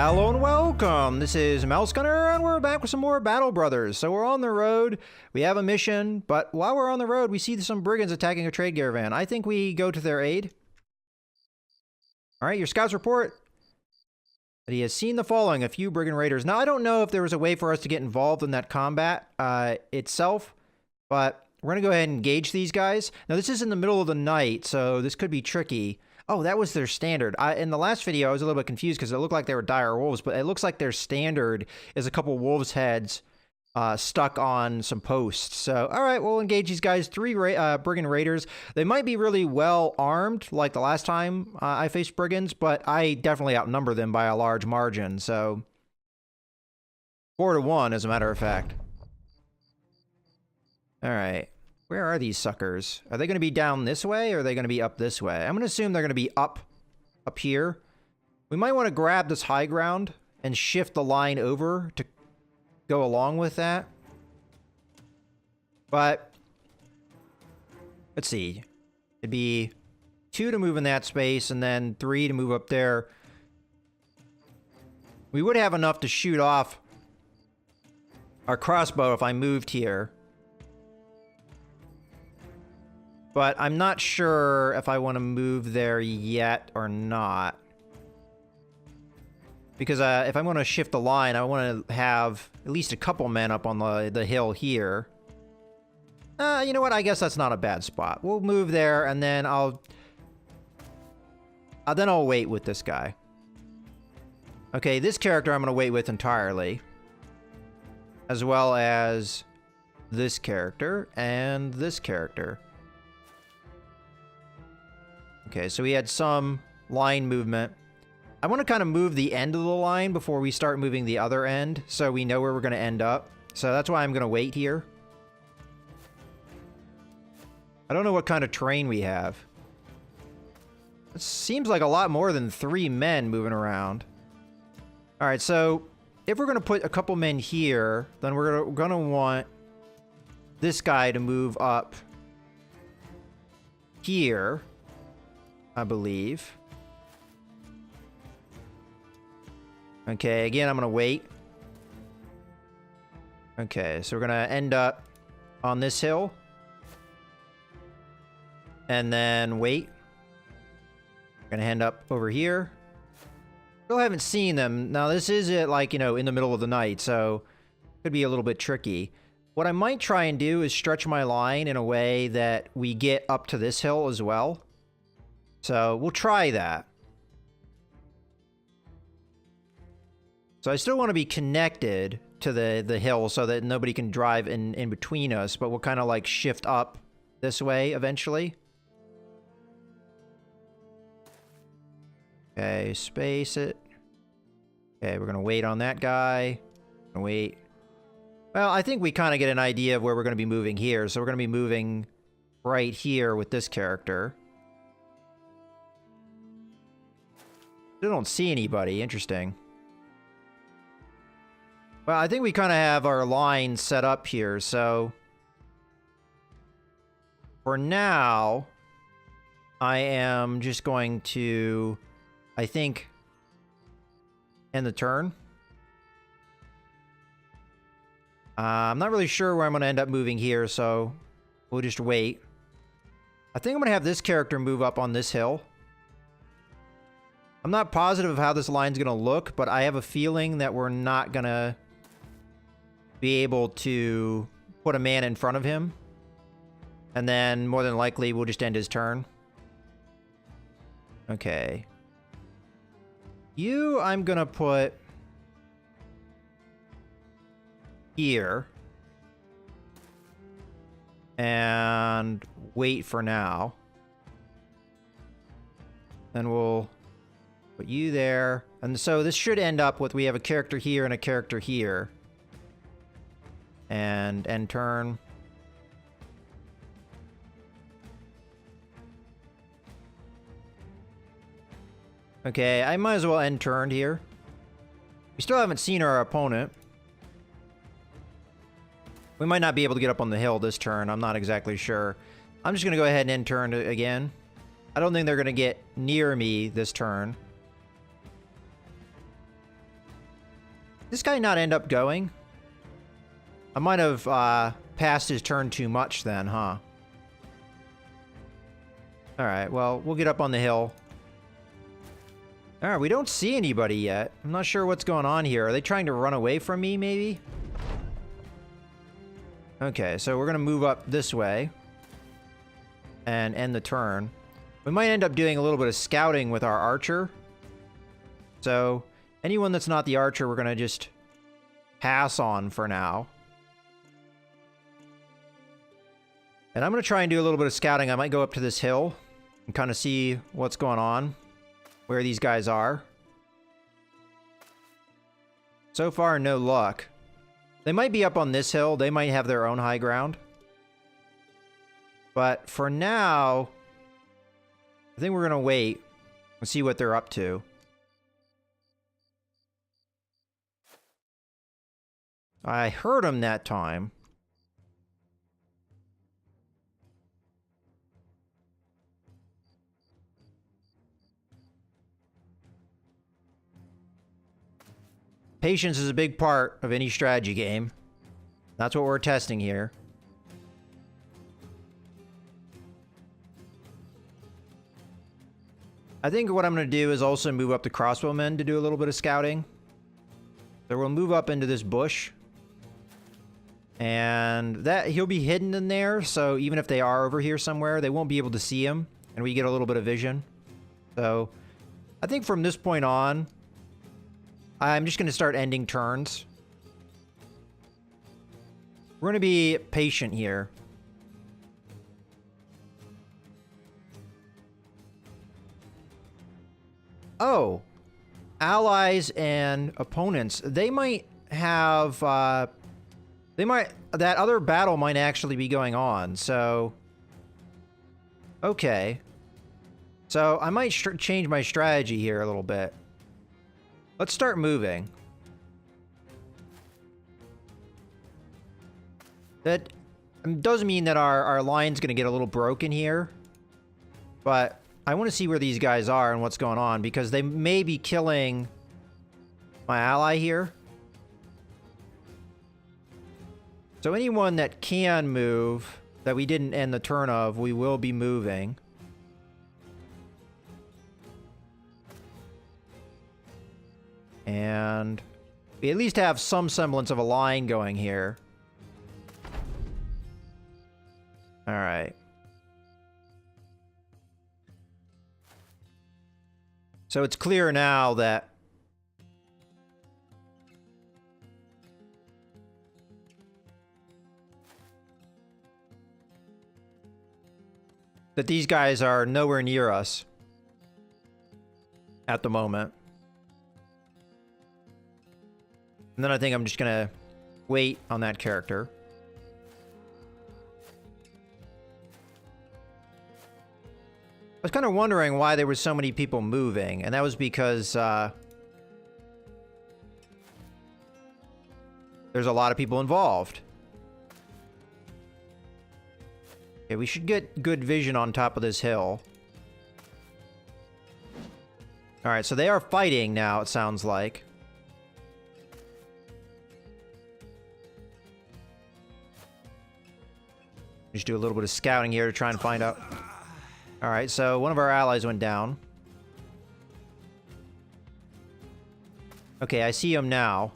Hello and welcome. This is Mouse Gunner, and we're back with some more Battle Brothers. So we're on the road. We have a mission, but while we're on the road, we see some brigands attacking a trade caravan. I think we go to their aid. All right, your scouts report that he has seen the following: a few brigand raiders. Now, I don't know if there was a way for us to get involved in that combat itself, but we're going to go ahead and engage these guys. Now, this is in the middle of the night, so this could be tricky. Oh, that was their standard. In the last video, I was a little bit confused because it looked like they were dire wolves, but it looks like their standard is a couple wolves' heads stuck on some posts. So, all right, we'll engage these guys. Three brigand raiders. They might be really well armed, like the last time I faced brigands, but I definitely outnumber them by a large margin. So, 4-1, as a matter of fact. All right. Where are these suckers? Are they going to be down this way, or are they going to be up this way? I'm going to assume they're going to be up here. We might want to grab this high ground and shift the line over to go along with that. But, let's see. It'd be 2 to move in that space, and then 3 to move up there. We would have enough to shoot off our crossbow if I moved here. But I'm not sure if I want to move there yet or not. Because if I'm going to shift the line, I want to have at least a couple men up on the hill here. You know what? I guess that's not a bad spot. We'll move there, and then I'll wait with this guy. Okay, this character I'm going to wait with entirely. As well as this character and this character. Okay, so we had some line movement. I want to kind of move the end of the line before we start moving the other end, so we know where we're going to end up. So that's why I'm going to wait here. I don't know what kind of terrain we have. It seems like a lot more than 3 men moving around. All right, so if we're going to put a couple men here, then we're going to want this guy to move up here, I believe. Okay, again, I'm going to wait. Okay, so we're going to end up on this hill. And then wait. We're going to end up over here. Still haven't seen them. Now, this is like, you know, in the middle of the night, so could be a little bit tricky. What I might try and do is stretch my line in a way that we get up to this hill as well. So we'll try that. So I still want to be connected to the hill so that nobody can drive in between us, but we'll kind of like shift up this way eventually. Okay, space it. Okay, we're going to wait on that guy. Wait. Well, I think we kind of get an idea of where we're going to be moving here. So we're going to be moving right here with this character. Still don't see anybody. Interesting. Well, I think we kind of have our line set up here, so for now, I am just going to, I think, end the turn. I'm not really sure where I'm going to end up moving here, so we'll just wait. I think I'm going to have this character move up on this hill. I'm not positive of how this line's going to look, but I have a feeling that we're not going to be able to put a man in front of him. And then, more than likely, we'll just end his turn. Okay. You, I'm going to put here. And wait for now. Then we'll put you there. And so this should end up with, we have a character here and a character here. And end turn. Okay, I might as well end turn here. We still haven't seen our opponent. We might not be able to get up on the hill this turn. I'm not exactly sure. I'm just going to go ahead and end turn again. I don't think they're going to get near me this turn. This guy not end up going? I might have passed his turn too much then, huh? Alright, well, we'll get up on the hill. Alright, we don't see anybody yet. I'm not sure what's going on here. Are they trying to run away from me, maybe? Okay, so we're going to move up this way and end the turn. We might end up doing a little bit of scouting with our archer. So, anyone that's not the archer, we're going to just pass on for now. And I'm going to try and do a little bit of scouting. I might go up to this hill and kind of see what's going on, where these guys are. So far, no luck. They might be up on this hill. They might have their own high ground. But for now, I think we're going to wait and see what they're up to. I heard them that time. Patience is a big part of any strategy game. That's what we're testing here. I think what I'm going to do is also move up the crossbowmen to do a little bit of scouting. So we'll move up into this bush. And that he'll be hidden in there, so even if they are over here somewhere, they won't be able to see him, and we get a little bit of vision. So I think from this point on, I'm just going to start ending turns. We're going to be patient here. Oh, allies and opponents. They might have, that other battle might actually be going on, so... Okay. So, I might change my strategy here a little bit. Let's start moving. That does mean that our line's gonna get a little broken here. But I want to see where these guys are and what's going on, because they may be killing my ally here. So anyone that can move, that we didn't end the turn of, we will be moving. And we at least have some semblance of a line going here. Alright. So it's clear now that these guys are nowhere near us at the moment. And then I think I'm just gonna wait on that character. I was kind of wondering why there were so many people moving, and that was because there's a lot of people involved. Okay, we should get good vision on top of this hill. Alright, so they are fighting now, it sounds like. Just do a little bit of scouting here to try and find out. Alright, so one of our allies went down. Okay, I see him now.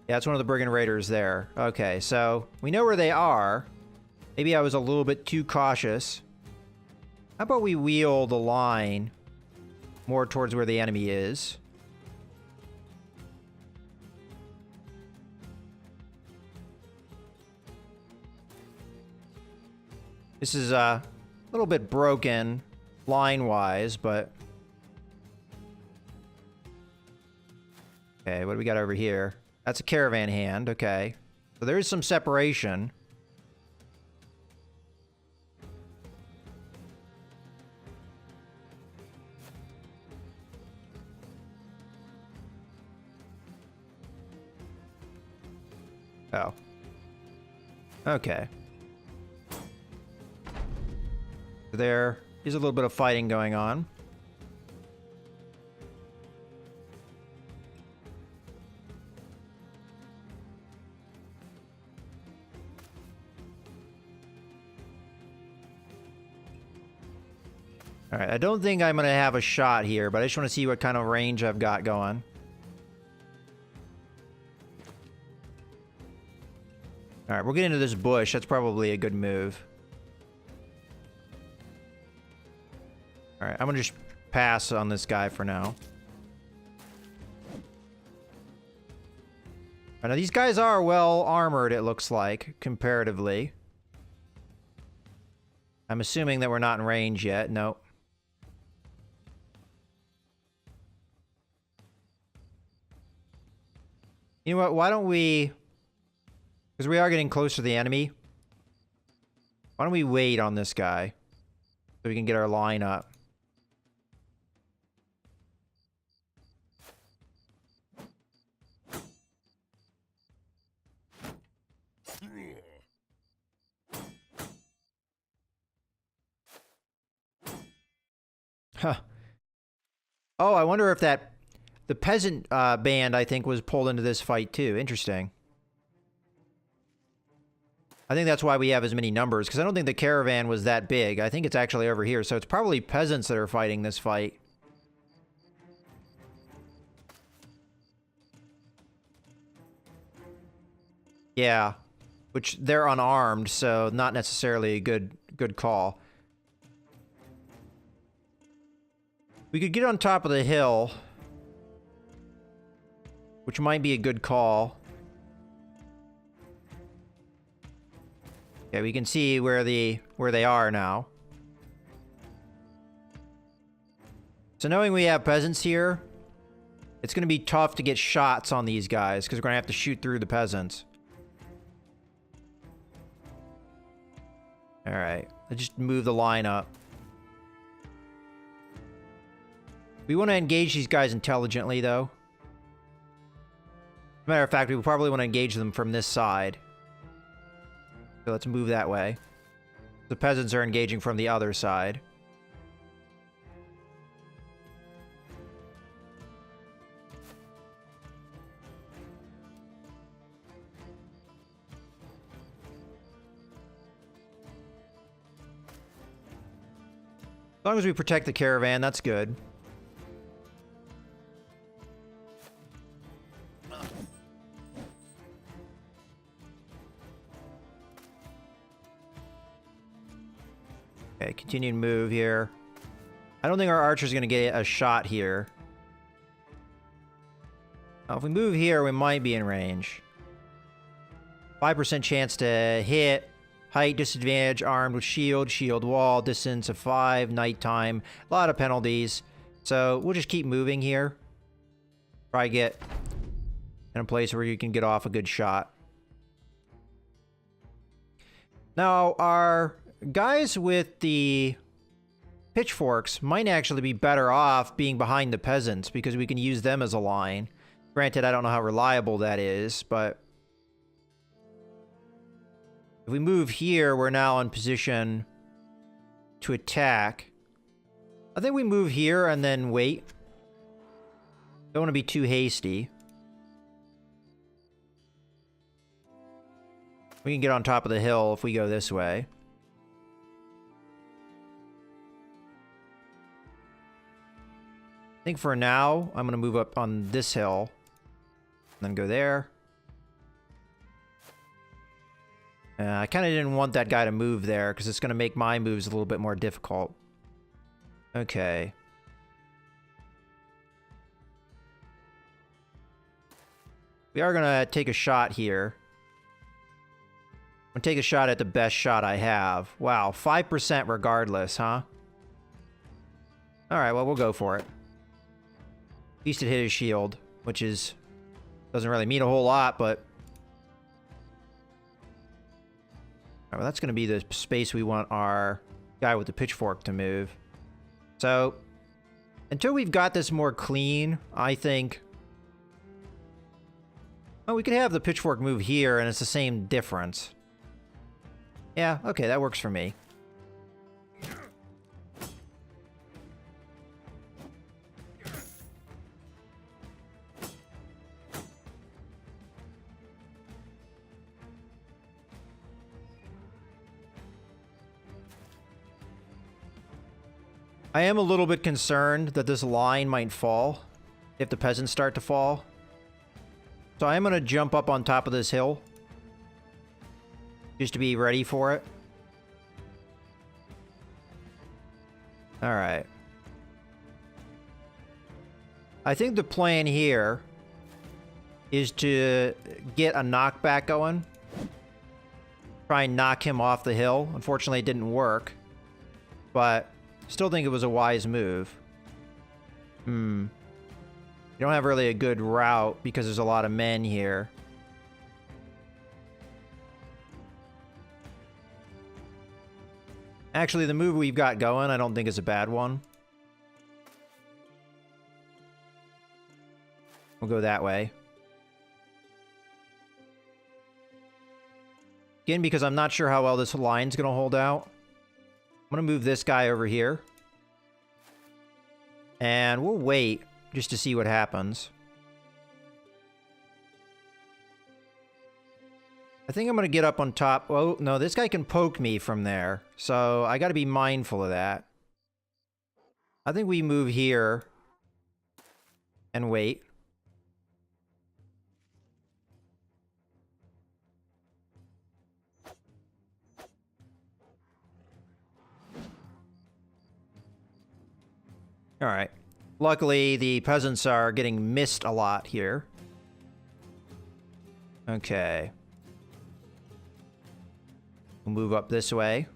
Yeah, it's one of the Brigand Raiders there. Okay, so we know where they are. Maybe I was a little bit too cautious. How about we wheel the line more towards where the enemy is? This is a little bit broken line-wise, but... Okay, what do we got over here? That's a caravan hand, okay. So there is some separation. Oh. Okay. There is a little bit of fighting going on. All right, I don't think I'm going to have a shot here, but I just want to see what kind of range I've got going. All right, we'll get into this bush. That's probably a good move. All right, I'm going to just pass on this guy for now. Now, these guys are well armored, it looks like, comparatively. I'm assuming that we're not in range yet. Nope. You know what? Why don't we... Because we are getting close to the enemy. Why don't we wait on this guy so we can get our line up? Huh. Oh, I wonder if that... The peasant band, I think, was pulled into this fight, too. Interesting. I think that's why we have as many numbers, because I don't think the caravan was that big. I think it's actually over here, so it's probably peasants that are fighting this fight. Yeah. Which, they're unarmed, so not necessarily a good call. We could get on top of the hill, which might be a good call. Yeah, we can see where they are now. So knowing we have peasants here, it's going to be tough to get shots on these guys, because we're going to have to shoot through the peasants. Alright, let's just move the line up. We want to engage these guys intelligently, though. As a matter of fact, we probably want to engage them from this side. So let's move that way. The peasants are engaging from the other side. As long as we protect the caravan, that's good. Okay, continue to move here. I don't think our archer's going to get a shot here. Now, if we move here, we might be in range. 5% chance to hit. Height disadvantage, armed with shield, shield wall, distance of 5, nighttime. A lot of penalties. So we'll just keep moving here. Try get in a place where you can get off a good shot. Now, our guys with the pitchforks might actually be better off being behind the peasants, because we can use them as a line. Granted, I don't know how reliable that is, but if we move here, we're now in position to attack. I think we move here and then wait. Don't want to be too hasty. We can get on top of the hill if we go this way. I think for now, I'm going to move up on this hill. And then go there. I kind of didn't want that guy to move there, because it's going to make my moves a little bit more difficult. Okay. We are going to take a shot here. I'm going to take a shot at the best shot I have. Wow, 5% regardless, huh? Alright, well, we'll go for it. At least it hit his shield, which is... doesn't really mean a whole lot, but... Well, that's going to be the space we want our guy with the pitchfork to move. So, until we've got this more clean, I think... Well, we could have the pitchfork move here, and it's the same difference. Yeah, okay, that works for me. I am a little bit concerned that this line might fall if the peasants start to fall. So I am going to jump up on top of this hill just to be ready for it. All right. I think the plan here is to get a knockback going. Try and knock him off the hill. Unfortunately, it didn't work. But still think it was a wise move. You don't have really a good route because there's a lot of men here. Actually, the move we've got going, I don't think is a bad one. We'll go that way. Again, because I'm not sure how well this line's going to hold out. I'm going to move this guy over here. And we'll wait just to see what happens. I think I'm going to get up on top. Oh, no, this guy can poke me from there. So I got to be mindful of that. I think we move here and wait. All right. Luckily, the peasants are getting missed a lot here. Okay. We'll move up this way.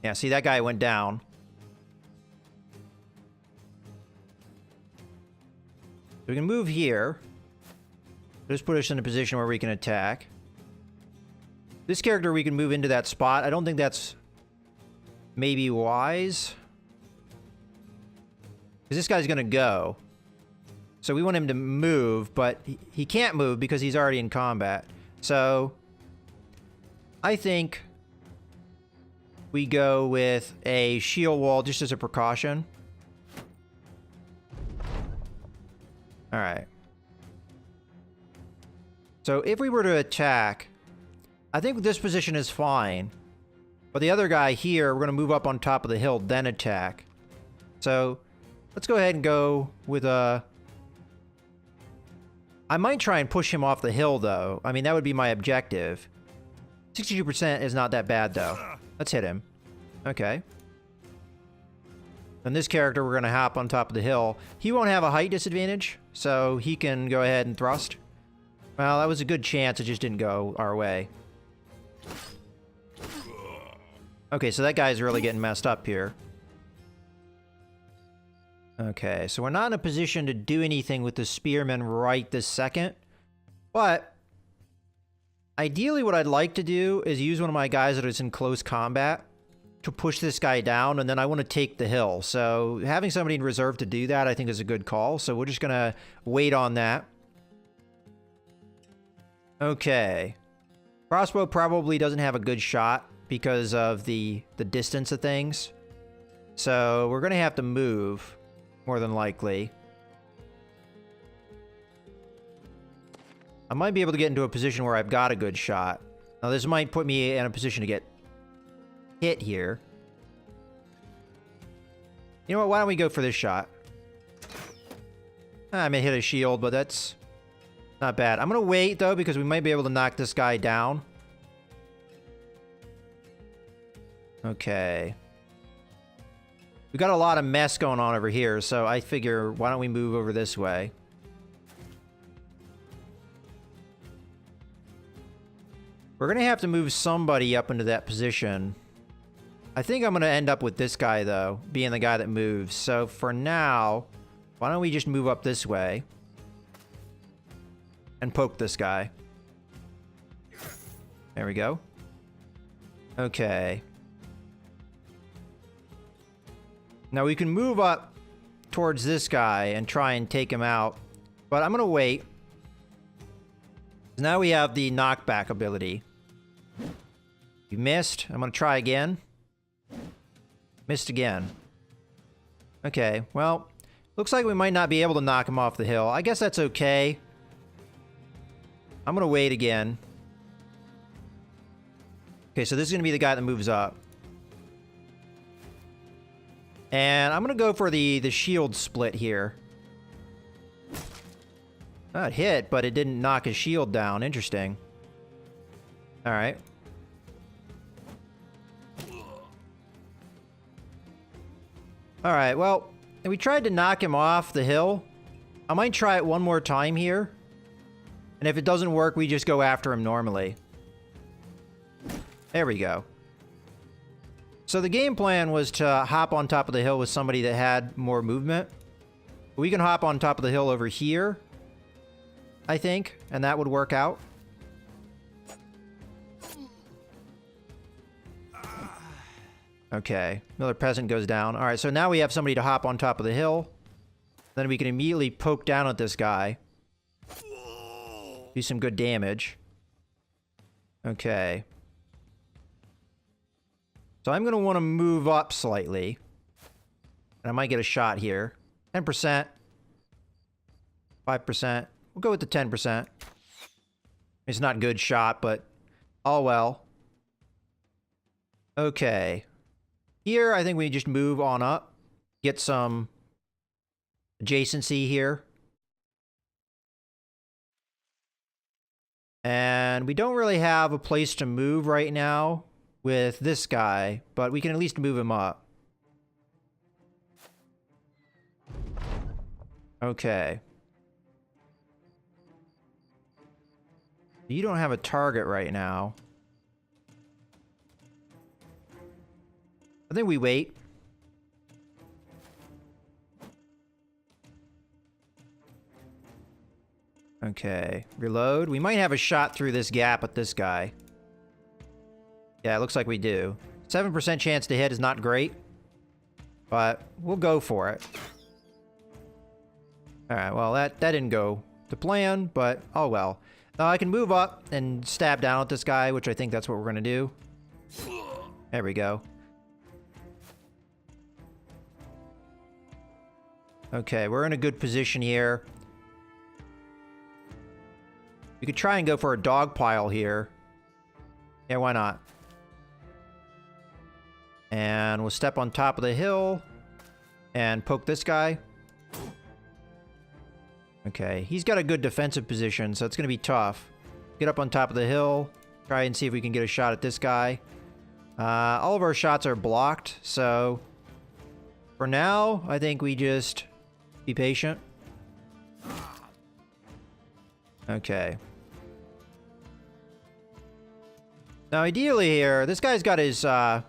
Yeah, see, that guy went down. We can move here. Just put us in a position where we can attack. This character, we can move into that spot. I don't think that's maybe wise. Because this guy's going to go. So we want him to move, but he can't move because he's already in combat. So I think we go with a shield wall just as a precaution. All right. So if we were to attack, I think this position is fine. But the other guy here, we're going to move up on top of the hill, then attack. So let's go ahead and go with a... I might try and push him off the hill, though. I mean, that would be my objective. 62% is not that bad, though. Let's hit him. Okay. And this character, we're going to hop on top of the hill. He won't have a height disadvantage, so he can go ahead and thrust. Well, that was a good chance. It just didn't go our way. Okay, so that guy's really getting messed up here. Okay, so we're not in a position to do anything with the spearmen right this second. But ideally what I'd like to do is use one of my guys that is in close combat to push this guy down, and then I want to take the hill. So having somebody in reserve to do that I think is a good call. So we're just going to wait on that. Okay. Crossbow probably doesn't have a good shot because of the distance of things. So we're going to have to move, more than likely. I might be able to get into a position where I've got a good shot. Now this might put me in a position to get hit here. You know what, why don't we go for this shot? I may hit a shield, but that's not bad. I'm going to wait, though, because we might be able to knock this guy down. Okay. We got a lot of mess going on over here, so I figure, why don't we move over this way? We're going to have to move somebody up into that position. I think I'm going to end up with this guy, though, being the guy that moves. So for now, why don't we just move up this way and poke this guy. There we go. Okay. Now we can move up towards this guy and try and take him out. But I'm going to wait. Now we have the knockback ability. You missed. I'm going to try again. Missed again. Okay, well, looks like we might not be able to knock him off the hill. I guess that's okay. I'm going to wait again. Okay, so this is going to be the guy that moves up. And I'm going to go for the shield split here. Oh, it hit, but it didn't knock his shield down. Interesting. Alright. Alright, well, we tried to knock him off the hill. I might try it one more time here. And if it doesn't work, we just go after him normally. There we go. So the game plan was to hop on top of the hill with somebody that had more movement. We can hop on top of the hill over here, I think, and that would work out. Okay, another peasant goes down. All right, so now we have somebody to hop on top of the hill. Then we can immediately poke down at this guy. Do some good damage. Okay. So I'm going to want to move up slightly. And I might get a shot here. 10%. 5%. We'll go with the 10%. It's not a good shot, but all well. Okay. Here, I think we just move on up. Get some adjacency here. And we don't really have a place to move right now with this guy, but we can at least move him up. Okay. You don't have a target right now. I think we wait. Okay, reload. We might have a shot through this gap at this guy. Yeah, it looks like we do. 7% chance to hit is not great, but we'll go for it. Alright, well, that didn't go to plan, but oh well. Now I can move up and stab down at this guy, which I think that's what we're going to do. There we go. Okay, we're in a good position here. We could try and go for a dog pile here. Yeah, why not? And we'll step on top of the hill and poke this guy. Okay, he's got a good defensive position, so it's going to be tough. Get up on top of the hill. Try and see if we can get a shot at this guy. All of our shots are blocked, so for now, I think we just be patient. Okay. Now, ideally here, this guy's got his, does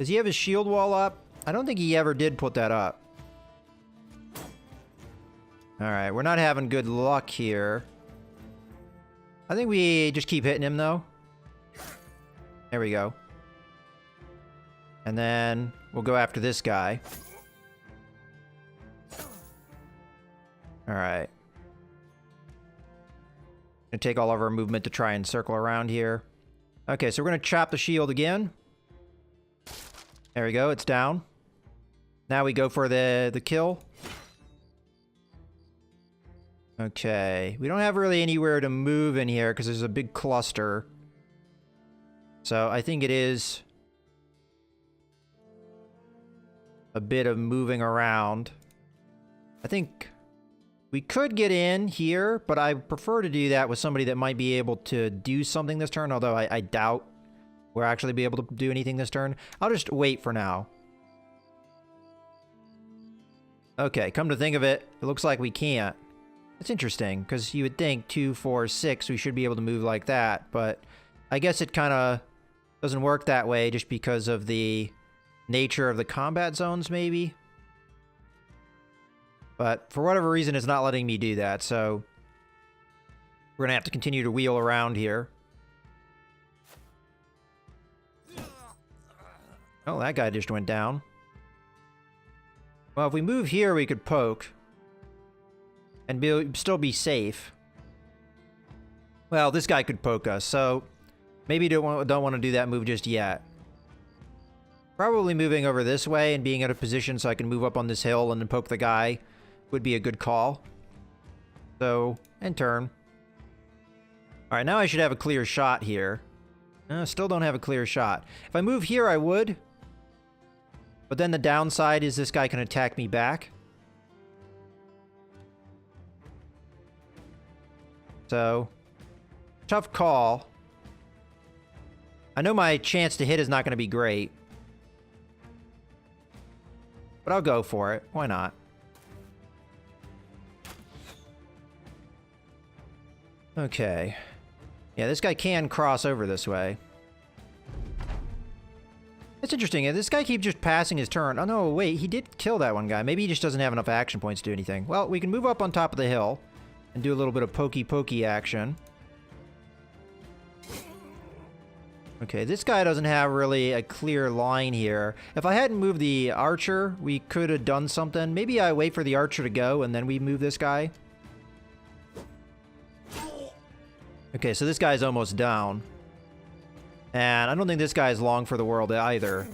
he have his shield wall up? I don't think he ever did put that up. Alright, we're not having good luck here. I think we just keep hitting him, though. There we go. And then we'll go after this guy. Alright. Gonna take all of our movement to try and circle around here. Okay, so we're gonna chop the shield again. There we go, it's down. Now we go for the kill. Okay, we don't have really anywhere to move in here because there's a big cluster. So I think it is a bit of moving around. I think we could get in here, but I prefer to do that with somebody that might be able to do something this turn, although I doubt we'll actually be able to do anything this turn. I'll just wait for now. Okay, come to think of it, it looks like we can't. It's interesting, because you would think 2, 4, 6, we should be able to move like that, but I guess it kind of doesn't work that way just because of the nature of the combat zones, maybe? But for whatever reason, it's not letting me do that, so we're going to have to continue to wheel around here. Oh, that guy just went down. Well, if we move here, we could poke. And still be safe. Well, this guy could poke us, so maybe don't want to do that move just yet. Probably moving over this way and being out of position so I can move up on this hill and then poke the guy would be a good call. So, and turn. Alright, now I should have a clear shot here. Still don't have a clear shot. If I move here, I would. But then the downside is this guy can attack me back. So, tough call. I know my chance to hit is not going to be great. But I'll go for it. Why not? Okay. Yeah, this guy can cross over this way. It's interesting. This guy keeps just passing his turn. Oh, no, wait. He did kill that one guy. Maybe he just doesn't have enough action points to do anything. Well, we can move up on top of the hill and do a little bit of pokey action. Okay, this guy doesn't have really a clear line here. If I hadn't moved the archer, we could have done something. Maybe I wait for the archer to go and then we move this guy. Okay, so this guy's almost down. And I don't think this guy is long for the world either.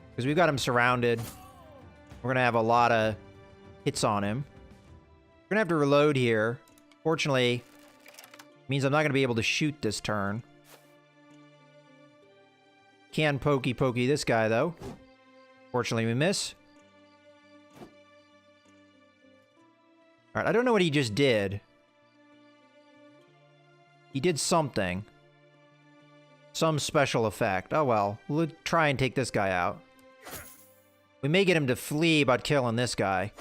Because we've got him surrounded. We're going to have a lot of hits on him. We're going to have to reload here. Fortunately, it means I'm not going to be able to shoot this turn. Can pokey this guy, though. Fortunately, we miss. Alright, I don't know what he just did. He did something. Some special effect. Oh well, we'll try and take this guy out. We may get him to flee about killing this guy.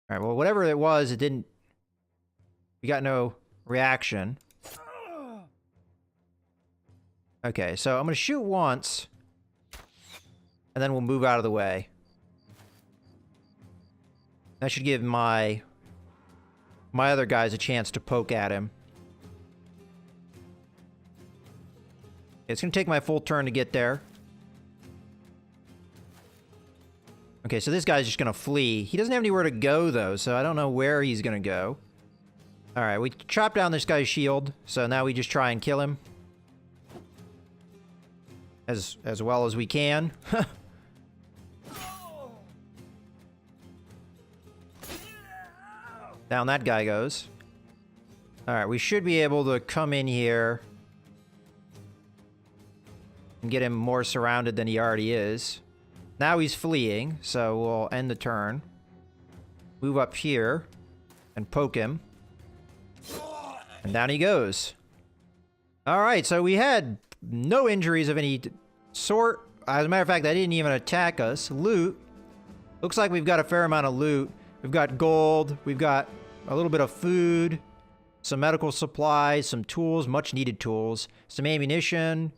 Alright, well, whatever it was, it didn't... We got no reaction. Okay, so I'm gonna shoot once. And then we'll move out of the way. That should give my other guys a chance to poke at him. It's gonna take my full turn to get there. Okay, so this guy's just gonna flee. He doesn't have anywhere to go, though, so I don't know where he's gonna go. Alright, we chopped down this guy's shield, so now we just try and kill him. As well as we can. Down that guy goes. Alright, we should be able to come in here and get him more surrounded than he already is. Now he's fleeing, so we'll end the turn. Move up here and poke him. And down he goes. Alright, so we had no injuries of any sort. As a matter of fact, that didn't even attack us. Loot. Looks like we've got a fair amount of loot. We've got gold. We've got a little bit of food. Some medical supplies. Some tools. Much needed tools. Some ammunition.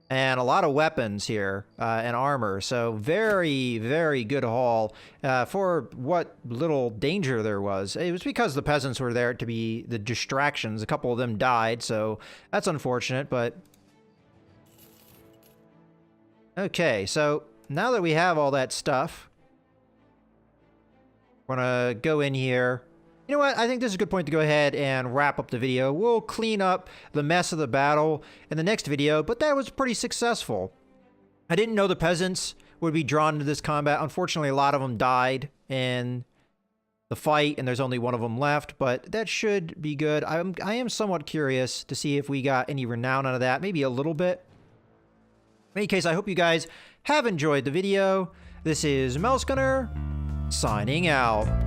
And a lot of weapons here. And armor. So very, very good haul. For what little danger there was. It was because the peasants were there to be the distractions. A couple of them died. So that's unfortunate. But okay, so now that we have all that stuff, we're gonna go in here. You know what? I think this is a good point to go ahead and wrap up the video. We'll clean up the mess of the battle in the next video, but that was pretty successful. I didn't know the peasants would be drawn into this combat. Unfortunately, a lot of them died in the fight, and there's only one of them left, but that should be good. I am somewhat curious to see if we got any renown out of that. Maybe a little bit. In any case, I hope you guys have enjoyed the video. This is Mouse Gunner, signing out.